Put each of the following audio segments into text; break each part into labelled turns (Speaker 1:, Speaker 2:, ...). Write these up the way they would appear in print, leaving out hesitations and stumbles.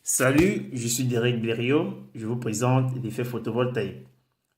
Speaker 1: Salut, je suis Derek Blériot, je vous présente l'effet photovoltaïque.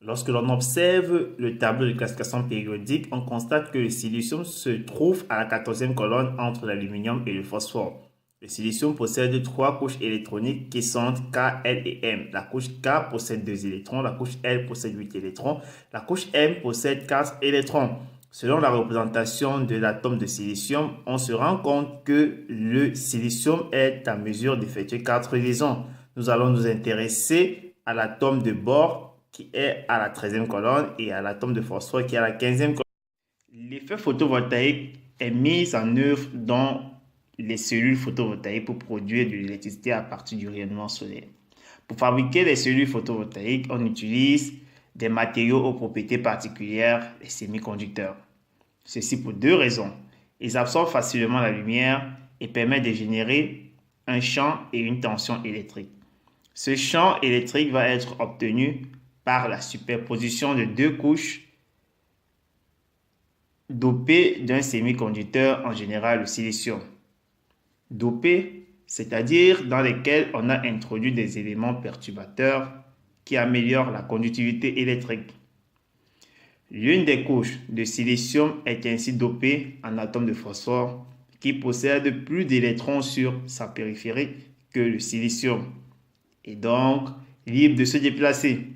Speaker 1: Lorsque l'on observe le tableau de classification périodique, on constate que le silicium se trouve à la 14e colonne entre l'aluminium et le phosphore. Le silicium possède trois couches électroniques qui sont K, L et M. La couche K possède 2 électrons, la couche L possède 8 électrons, la couche M possède 4 électrons. Selon la représentation de l'atome de silicium, on se rend compte que le silicium est en mesure d'effectuer 4 liaisons. Nous allons nous intéresser à l'atome de bore qui est à la 13e colonne et à l'atome de phosphore qui est à la 15e colonne. L'effet photovoltaïque est mis en œuvre dans les cellules photovoltaïques pour produire de l'électricité à partir du rayonnement solaire. Pour fabriquer les cellules photovoltaïques, on utilise des matériaux aux propriétés particulières, les semi-conducteurs. Ceci pour deux raisons. Ils absorbent facilement la lumière et permettent de générer un champ et une tension électrique. Ce champ électrique va être obtenu par la superposition de deux couches dopées d'un semi-conducteur, en général le silicium. Dopées, c'est-à-dire dans lesquelles on a introduit des éléments perturbateurs qui améliorent la conductivité électrique. L'une des couches de silicium est ainsi dopée en atome de phosphore qui possède plus d'électrons sur sa périphérique que le silicium et donc libre de se déplacer.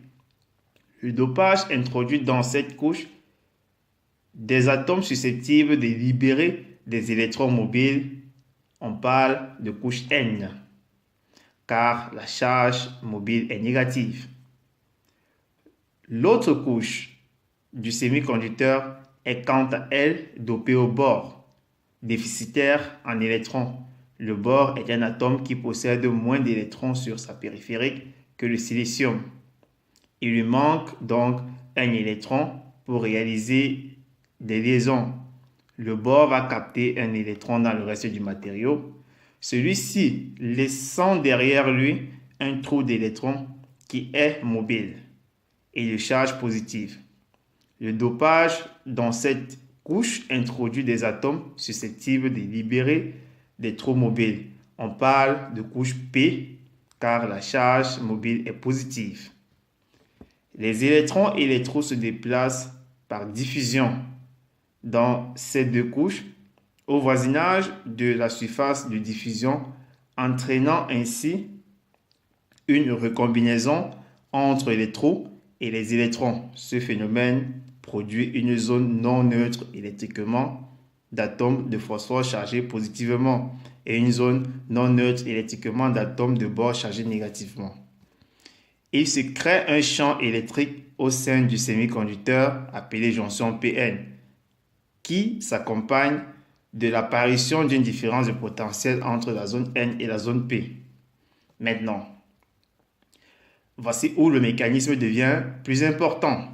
Speaker 1: Le dopage introduit dans cette couche des atomes susceptibles de libérer des électrons mobiles. On parle de couche N car la charge mobile est négative. L'autre couche du semi-conducteur est quant à elle dopée au bore, déficitaire en électrons. Le bore est un atome qui possède moins d'électrons sur sa périphérique que le silicium. Il lui manque donc un électron pour réaliser des liaisons. Le bore va capter un électron dans le reste du matériau, celui-ci laissant derrière lui un trou d'électrons qui est mobile et de charge positive. Le dopage dans cette couche introduit des atomes susceptibles de libérer des trous mobiles. On parle de couche P car la charge mobile est positive. Les électrons et les trous se déplacent par diffusion dans ces deux couches au voisinage de la surface de diffusion, entraînant ainsi une recombinaison entre les trous et les électrons. Ce phénomène produit une zone non neutre électriquement d'atomes de phosphore chargés positivement et une zone non neutre électriquement d'atomes de bore chargés négativement. Il se crée un champ électrique au sein du semi-conducteur appelé jonction PN qui s'accompagne de l'apparition d'une différence de potentiel entre la zone N et la zone P. Maintenant, voici où le mécanisme devient plus important.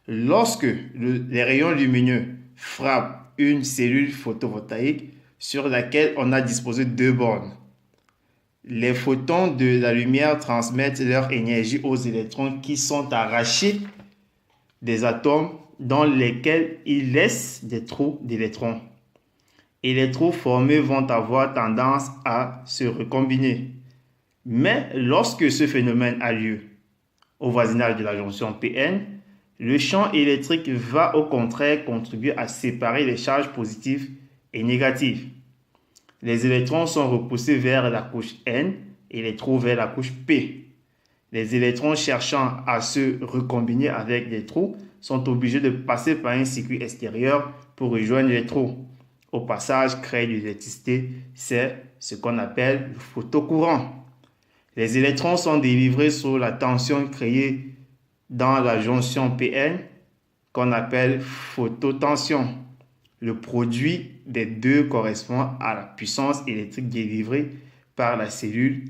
Speaker 1: Lorsque les rayons lumineux frappent une cellule photovoltaïque sur laquelle on a disposé deux bornes, les photons de la lumière transmettent leur énergie aux électrons qui sont arrachés des atomes dans lesquels ils laissent des trous d'électrons. Et les trous formés vont avoir tendance à se recombiner. Mais lorsque ce phénomène a lieu au voisinage de la jonction PN, le champ électrique va au contraire contribuer à séparer les charges positives et négatives. Les électrons sont repoussés vers la couche N et les trous vers la couche P. Les électrons cherchant à se recombiner avec des trous sont obligés de passer par un circuit extérieur pour rejoindre les trous. Au passage, créer de l'électricité, c'est ce qu'on appelle le photocourant. Les électrons sont délivrés sous la tension créée dans la jonction PN qu'on appelle phototension. Le produit des deux correspond à la puissance électrique délivrée par la cellule